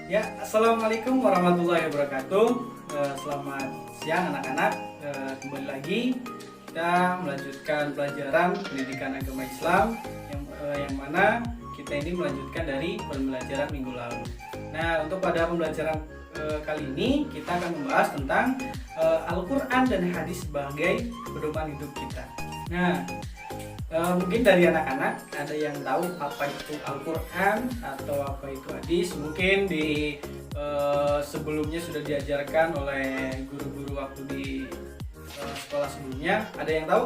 Ya, assalamualaikum warahmatullahi wabarakatuh. Selamat siang anak-anak. Kembali lagi kita melanjutkan pelajaran pendidikan agama Islam yang mana kita ini melanjutkan dari pembelajaran minggu lalu. Nah, untuk pada pembelajaran kali ini kita akan membahas tentang Al-Quran dan hadis sebagai pedoman hidup kita. Nah, mungkin dari anak-anak ada yang tahu apa itu Al-Quran atau apa itu hadis. Mungkin di sebelumnya sudah diajarkan oleh guru-guru waktu di sekolah sebelumnya. Ada yang tahu?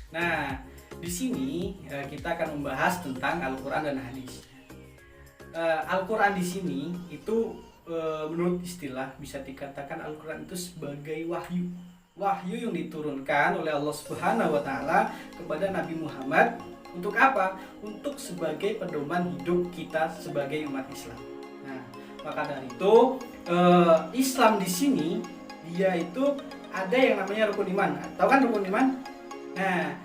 Nah, di sini kita akan membahas tentang Al-Quran dan hadis. Al-Quran di sini itu menurut istilah bisa dikatakan Al-Quran itu sebagai wahyu yang diturunkan oleh Allah Subhanahu wa taala kepada Nabi Muhammad. Untuk apa? Untuk sebagai pedoman hidup kita sebagai umat Islam. Nah, maka dari itu Islam di sini dia itu ada yang namanya rukun iman. Tahu kan rukun iman? Nah,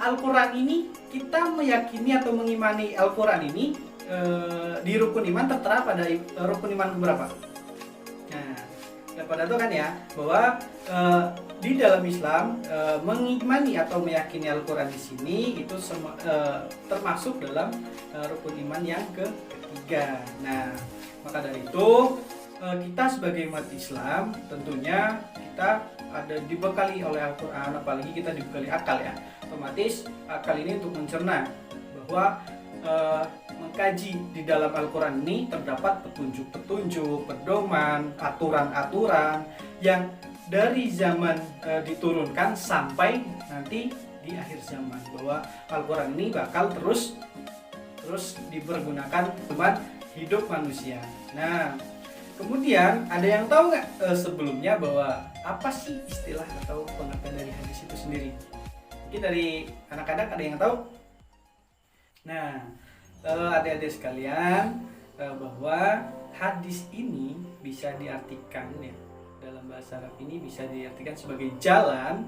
Al-Quran ini kita meyakini atau mengimani Al-Quran ini di rukun iman tertera pada rukun iman berapa? Pada itu kan ya bahwa di dalam Islam mengimani atau meyakini Al-Quran di sini itu termasuk dalam rukun iman yang ketiga. Nah, maka dari itu kita sebagai umat Islam tentunya kita ada dibekali oleh Al-Quran, apalagi kita dibekali akal ya. Otomatis akal ini untuk mencerna bahwa mengkaji di dalam Al-Quran ini terdapat petunjuk-petunjuk, pedoman, aturan-aturan yang dari zaman diturunkan sampai nanti di akhir zaman, bahwa Al-Quran ini bakal terus dipergunakan buat hidup manusia. Nah, kemudian ada yang tahu nggak sebelumnya bahwa apa sih istilah atau pengertian dari hadis itu sendiri? Mungkin dari anak-anak ada yang tahu? Nah, adik-adik sekalian, bahwa hadis ini bisa diartikan ya, dalam bahasa Arab ini bisa diartikan sebagai jalan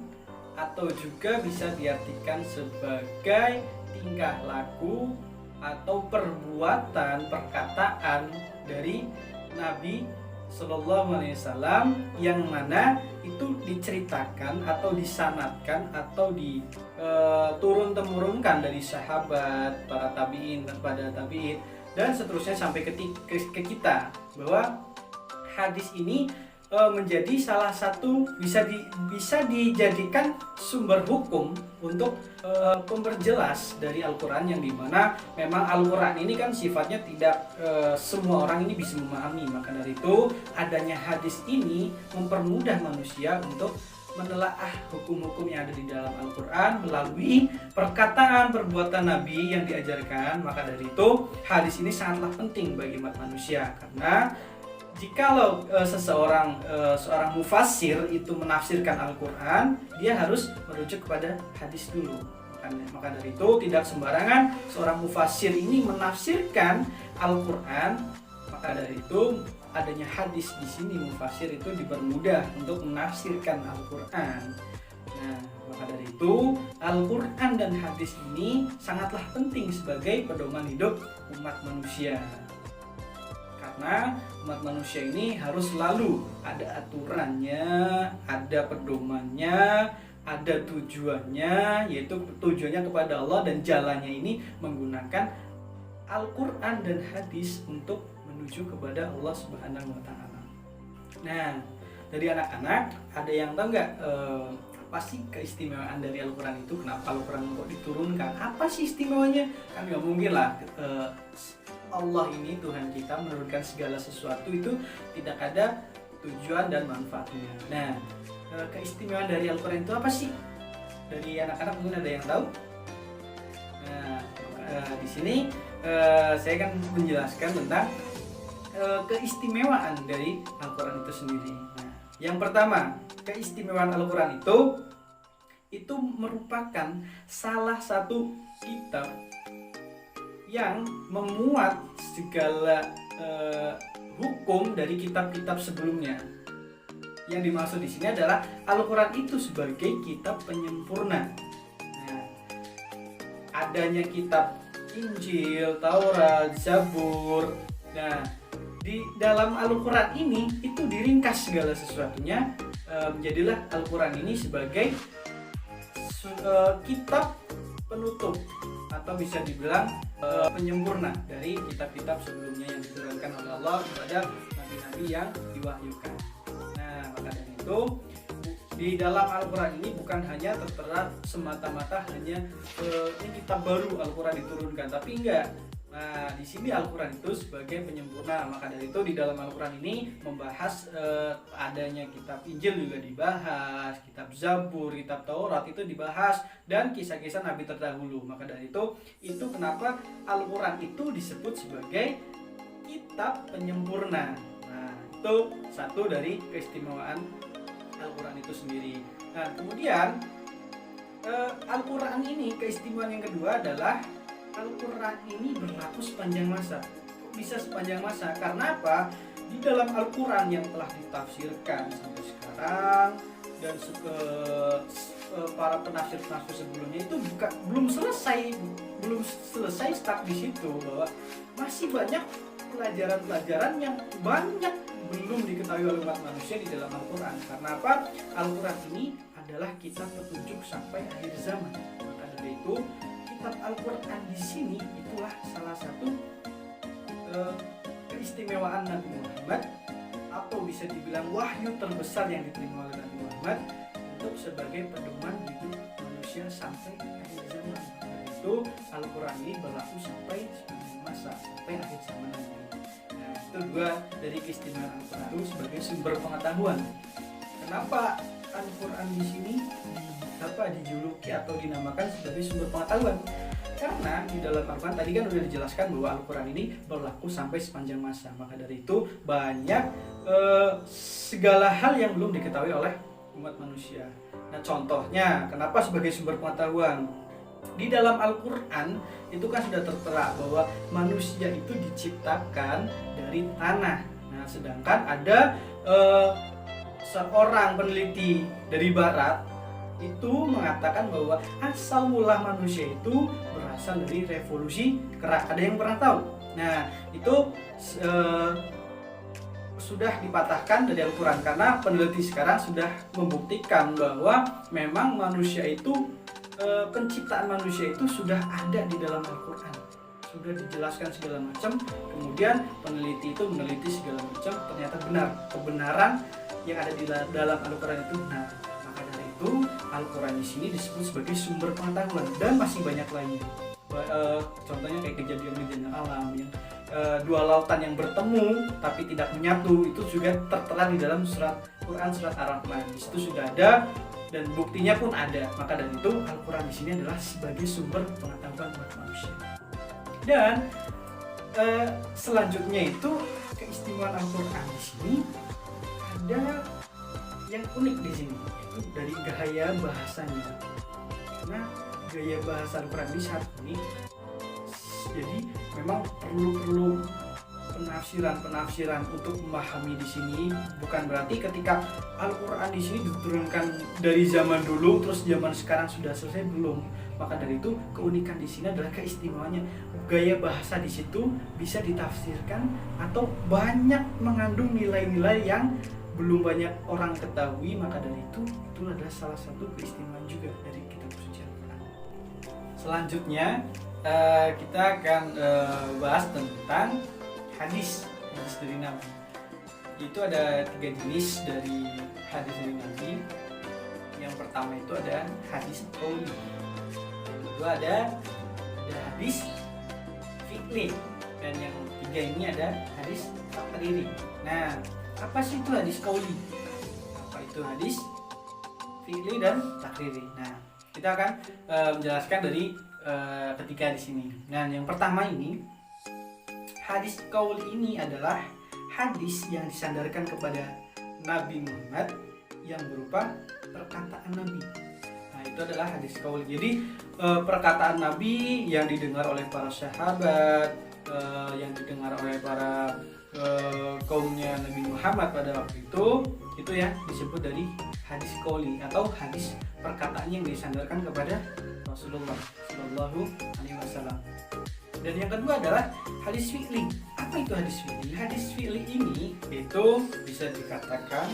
atau juga bisa diartikan sebagai tingkah laku atau perbuatan, perkataan dari Nabi Sallallahu Alaihi Wasallam yang mana itu diceritakan atau disanadkan atau turun-temurunkan dari sahabat, para tabiin, kepada tabiin dan seterusnya sampai ke kita, bahwa hadis ini menjadi salah satu bisa dijadikan sumber hukum untuk pemberjelas dari Al-Quran, yang dimana memang Al-Quran ini kan sifatnya tidak semua orang ini bisa memahami. Maka dari itu adanya hadis ini mempermudah manusia untuk menelaah hukum-hukum yang ada di dalam Al-Quran melalui perkataan perbuatan Nabi yang diajarkan. Maka dari itu hadis ini sangatlah penting bagi umat manusia, karena jikalau seorang mufassir itu menafsirkan Al-Quran, dia harus merujuk kepada hadis dulu. Maka dari itu tidak sembarangan seorang mufassir ini menafsirkan Al-Quran. Maka dari itu adanya hadis di sini, mufassir itu dipermudah untuk menafsirkan Al-Quran. Nah, maka dari itu Al-Quran dan hadis ini sangatlah penting sebagai pedoman hidup umat manusia. Karena umat manusia ini harus selalu ada aturannya, ada pedomannya, ada tujuannya, yaitu tujuannya kepada Allah, dan jalannya ini menggunakan Al-Quran dan hadis untuk menuju kepada Allah Subhanahu wa taala. Nah, dari anak-anak ada yang tahu nggak apa sih keistimewaan dari Al-Quran itu? Kenapa Al-Quran kok diturunkan? Apa sih istimewanya? Kan nggak mungkin lah Allah ini, Tuhan kita, menurunkan segala sesuatu itu tidak ada tujuan dan manfaatnya. Nah, keistimewaan dari Al-Quran itu apa sih? Dari anak-anak mungkin ada yang tahu? Nah, di sini saya akan menjelaskan tentang keistimewaan dari Al-Quran itu sendiri. Nah, yang pertama, keistimewaan Al-Quran itu merupakan salah satu kitab yang memuat segala hukum dari kitab-kitab sebelumnya. Yang dimaksud di sini adalah Al-Quran itu sebagai kitab penyempurna. Nah, adanya kitab Injil, Taurat, Zabur. Nah, di dalam Al-Quran ini itu diringkas segala sesuatunya. Menjadilah Al-Quran ini sebagai kitab penutup atau bisa dibilang penyempurna dari kitab-kitab sebelumnya yang diturunkan oleh Allah kepada nabi-nabi yang diwahyukan. Nah, maka dari itu di dalam Al-Quran ini bukan hanya tertera semata-mata hanya ini kitab baru Al-Quran diturunkan, tapi enggak. Nah, di sini Al-Quran itu sebagai penyempurna. Maka dari itu di dalam Al-Quran ini membahas adanya kitab Injil juga dibahas, kitab Zabur, kitab Taurat itu dibahas, dan kisah-kisah Nabi terdahulu. Maka dari itu kenapa Al-Quran itu disebut sebagai kitab penyempurna. Nah, itu satu dari keistimewaan Al-Quran itu sendiri. Nah, kemudian Al-Quran ini keistimewaan yang kedua adalah Al-Quran ini berlaku sepanjang masa. Kok bisa sepanjang masa? Karena apa? Di dalam Al-Quran yang telah ditafsirkan sampai sekarang dan para penafsir-penafsir sebelumnya itu belum selesai stuck di situ, bahwa masih banyak pelajaran-pelajaran yang banyak belum diketahui oleh umat manusia di dalam Al-Quran. Karena apa? Al-Quran ini adalah kitab petunjuk sampai akhir zaman. Maka dari itu kitab Al-Quran di sini itulah salah satu keistimewaan Nabi Muhammad, atau bisa dibilang wahyu terbesar yang diterima oleh Nabi Muhammad untuk sebagai pedoman hidup manusia sampai akhir zaman. Dan itu Al-Quran ini berlaku sampai sepanjang masa, sampai akhir zaman nanti. Nah, itu dua dari keistimewaan Al-Quran itu sebagai sumber pengetahuan. Kenapa Al-Quran di sini dijuluki atau dinamakan sebagai sumber pengetahuan? Karena di dalam Al-Quran tadi kan sudah dijelaskan bahwa Al-Quran ini berlaku sampai sepanjang masa. Maka dari itu banyak segala hal yang belum diketahui oleh umat manusia. Nah, contohnya kenapa sebagai sumber pengetahuan? Di dalam Al-Quran itu kan sudah tertera bahwa manusia itu diciptakan dari tanah. Nah, sedangkan ada seorang peneliti dari barat itu mengatakan bahwa asal mula manusia itu berasal dari revolusi kerak. Ada yang pernah tahu? Nah, itu sudah dipatahkan dari Al-Quran, karena peneliti sekarang sudah membuktikan bahwa memang manusia itu penciptaan manusia itu sudah ada di dalam Al-Quran, sudah dijelaskan segala macam. Kemudian peneliti itu meneliti segala macam, ternyata benar, kebenaran yang ada di dalam Al-Quran itu benar. Maka dari itu Al-Quran di sini disebut sebagai sumber pengetahuan, dan masih banyak lainnya. Contohnya kayak kejadian-kejadian alam yang dua lautan yang bertemu tapi tidak menyatu, itu juga tertera di dalam surat Quran, surat Ar-Rahman. Di situ sudah ada dan buktinya pun ada. Maka dari itu Al-Quran di sini adalah sebagai sumber pengetahuan buat manusia. Dan selanjutnya itu keistimewaan Al-Quran di sini ada yang unik di sini, itu dari gaya bahasanya. Karena gaya bahasa Al-Quran di saat ini jadi memang perlu penafsiran untuk memahami di sini. Bukan berarti ketika Al-Quran di sini diturunkan dari zaman dulu terus zaman sekarang sudah selesai, belum. Maka dari itu keunikan di sini adalah keistimewaannya gaya bahasa di situ bisa ditafsirkan atau banyak mengandung nilai-nilai yang belum banyak orang ketahui. Maka dari itu adalah salah satu keistimewaan juga dari kitab suci Al-Quran. Selanjutnya kita akan bahas tentang hadis dari Nabi. Itu ada 3 jenis dari hadis dari Nabi. Yang pertama itu ada hadis qauli, yang kedua ada hadis fi'li, dan yang ketiga ini ada hadis takriri. Nah, apa sih itu hadis qauli? Apa itu hadis fi'li dan takriri? Nah, kita akan menjelaskan dari ketiga di sini. Nah, yang pertama ini hadis qauli ini adalah hadis yang disandarkan kepada Nabi Muhammad yang berupa perkataan Nabi. Nah, itu adalah hadis qauli. Jadi perkataan Nabi yang didengar oleh para sahabat, yang didengar oleh para kaumnya Nabi Muhammad pada waktu itu ya disebut dari hadis qauli atau hadis perkataan yang disandarkan kepada Rasulullah Shallallahu Alaihi Wasallam. Dan yang kedua adalah hadis fi'li. Apa itu hadis fi'li? Hadis fi'li ini itu bisa dikatakan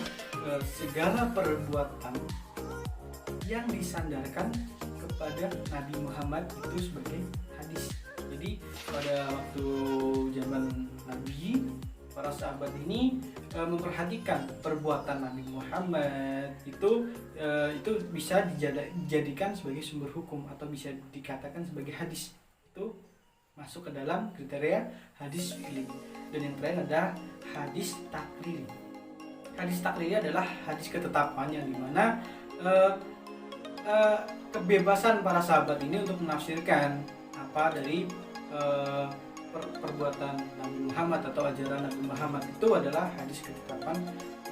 segala perbuatan yang disandarkan kepada Nabi Muhammad itu sebagai hadis. Jadi pada waktu zaman Nabi, para sahabat ini memperhatikan perbuatan Nabi Muhammad itu bisa dijadikan sebagai sumber hukum atau bisa dikatakan sebagai hadis. Itu masuk ke dalam kriteria hadis fi'li. Dan yang terakhir ada hadis takriri. Hadis takriri adalah hadis ketetapan yang dimana kebebasan para sahabat ini untuk menafsirkan apa dari perbuatan Nabi Muhammad atau ajaran Nabi Muhammad itu adalah hadis ketetapan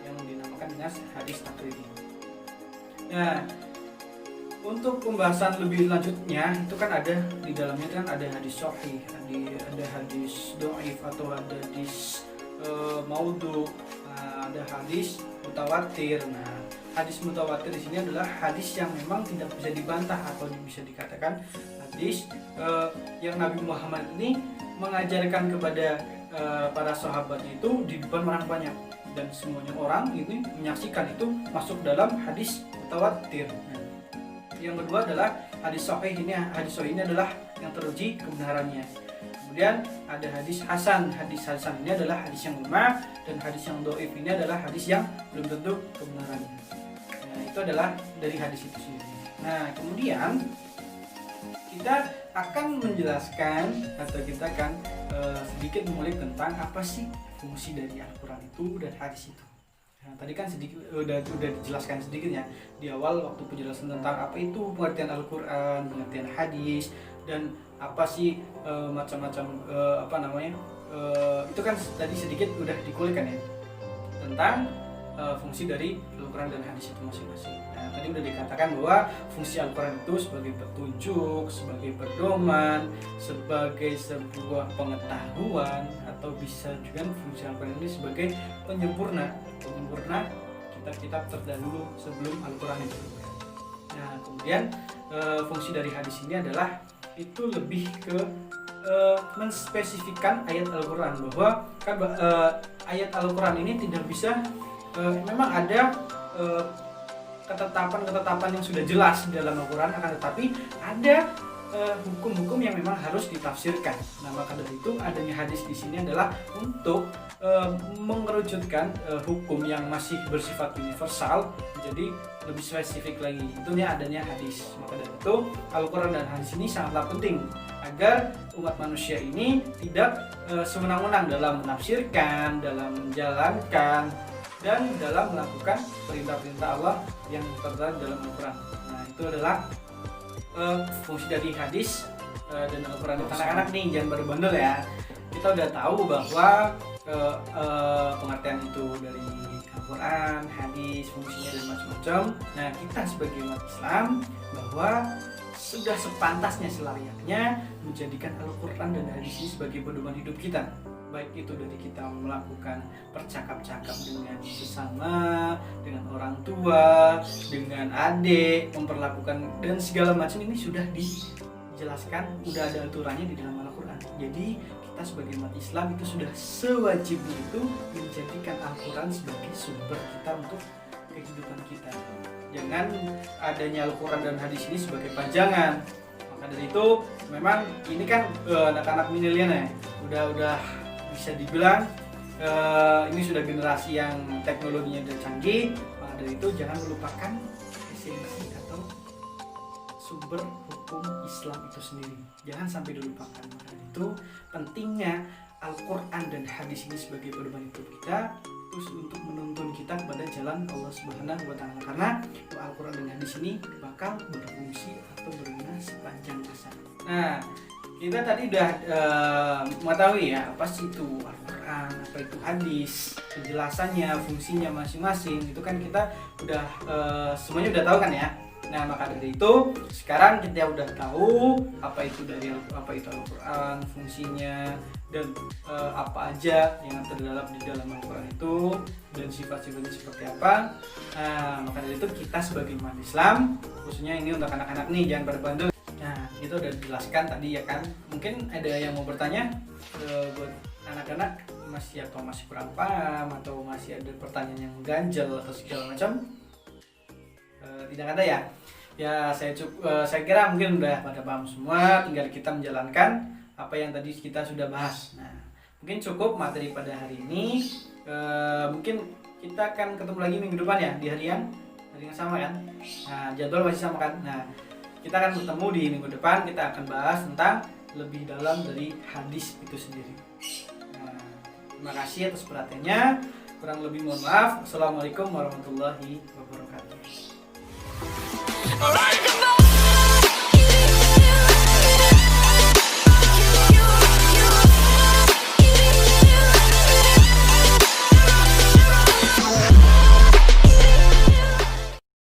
yang dinamakan dengan hadis takriri. Nah, untuk pembahasan lebih lanjutnya itu kan ada di dalamnya kan ada hadis sahih, ada hadis dhaif atau ada hadis maudhu, ada hadis mutawatir. Nah, hadis mutawatir di sini adalah hadis yang memang tidak bisa dibantah atau bisa dikatakan hadis yang Nabi Muhammad ini mengajarkan kepada para sahabatnya itu di depan orang banyak dan semuanya orang ini menyaksikan, itu masuk dalam hadis mutawatir. Yang kedua adalah hadis sahih ini. Hadis sahih ini adalah yang teruji kebenarannya. Kemudian ada hadis hasan. Hadis hasan ini adalah hadis yang lemah, dan hadis yang dhaif ini adalah hadis yang belum tentu kebenarannya. Nah, itu adalah dari hadis itu sendiri. Nah, kemudian kita akan menjelaskan atau kita akan sedikit mengulik tentang apa sih fungsi dari Al-Quran itu dan hadis itu. Nah, tadi kan sedikit udah dijelaskan sedikit ya di awal waktu penjelasan tentang apa itu pengertian Al-Quran, pengertian hadis, dan apa sih macam-macam itu kan tadi sedikit udah dikulikkan ya tentang fungsi dari Al-Quran dan hadis itu masing-masing. Nah, tadi udah dikatakan bahwa fungsi Al-Quran itu sebagai petunjuk, sebagai pedoman, sebagai sebuah pengetahuan, atau bisa juga fungsi Al-Quran ini sebagai penyempurna kitab-kitab terdahulu sebelum Al-Quran itu. Nah, kemudian fungsi dari hadis ini adalah itu lebih ke menspesifikkan ayat Al-Quran, bahwa kan ayat Al-Quran ini tidak bisa memang ada ketetapan-ketetapan yang sudah jelas di dalam Al-Quran, akan tetapi ada hukum-hukum yang memang harus ditafsirkan. Nah, maka dari itu adanya hadis di sini adalah untuk mengerucutkan hukum yang masih bersifat universal menjadi lebih spesifik lagi. Itunya adanya hadis. Maka dari itu Al-Quran dan hadis ini sangatlah penting agar umat manusia ini tidak sewenang-wenang dalam menafsirkan, dalam menjalankan, dan dalam melakukan perintah-perintah Allah yang tertera dalam Al-Quran. Nah, itu adalah fungsi dari hadis dan Al-Quran. Anak-anak nih jangan baru bandel ya. Kita udah tahu bahwa pengertian itu dari Al-Quran, hadis, fungsinya dan macam-macam. Nah, kita sebagai umat Islam bahwa sudah sepantasnya, selayaknya menjadikan Al-Quran dan hadis ini sebagai pedoman hidup kita. Baik itu dari kita melakukan percakap-cakap dengan sesama, dengan orang tua, dengan adik, memperlakukan dan segala macam ini sudah dijelaskan, sudah ada aturannya di dalam Al-Quran. Jadi kita sebagai umat Islam itu sudah sewajibnya itu menjadikan Al-Quran sebagai sumber kita untuk kehidupan kita. Jangan adanya Al-Quran dan hadis ini sebagai panjangan. Maka dari itu memang ini kan anak-anak milenial ya, udah bisa dibilang ini sudah generasi yang teknologinya sudah canggih. Maka dari itu jangan melupakan esensi atau sumber hukum Islam itu sendiri, jangan sampai dilupakan. Maka dari itu pentingnya Al-Quran dan hadis ini sebagai pedoman hidup kita, terus untuk menuntun kita kepada jalan Allah Subhanahu wa Ta'ala, karena Al-Quran dan hadis ini bakal berfungsi atau berguna sepanjang masa. Nah, kita tadi udah mengetahui ya apa sih itu Al-Quran, apa itu hadis, penjelasannya, fungsinya masing-masing. Itu kan kita udah semuanya udah tahu kan ya. Nah, maka dari itu sekarang kita udah tahu apa itu Al-Quran, fungsinya, dan apa aja yang terdalam di dalam Al-Quran itu, dan sifat-sifatnya seperti apa. Nah, maka dari itu kita sebagai umat Islam, khususnya ini untuk anak-anak nih, jangan berbandel. Nah, itu udah dijelaskan tadi ya kan. Mungkin ada yang mau bertanya buat anak-anak masih kurang paham atau masih ada pertanyaan yang ganjel atau segala macam, tidak ada ya. Ya saya kira mungkin udah pada paham semua, tinggal kita menjalankan apa yang tadi kita sudah bahas. Nah, mungkin cukup materi pada hari ini. Mungkin kita akan ketemu lagi minggu depan ya, di hari yang sama kan. Nah, jadwal masih sama kan. Nah, kita akan bertemu di minggu depan, kita akan bahas tentang lebih dalam dari hadis itu sendiri. Nah, terima kasih atas perhatiannya. Kurang lebih mohon maaf. Assalamualaikum warahmatullahi wabarakatuh.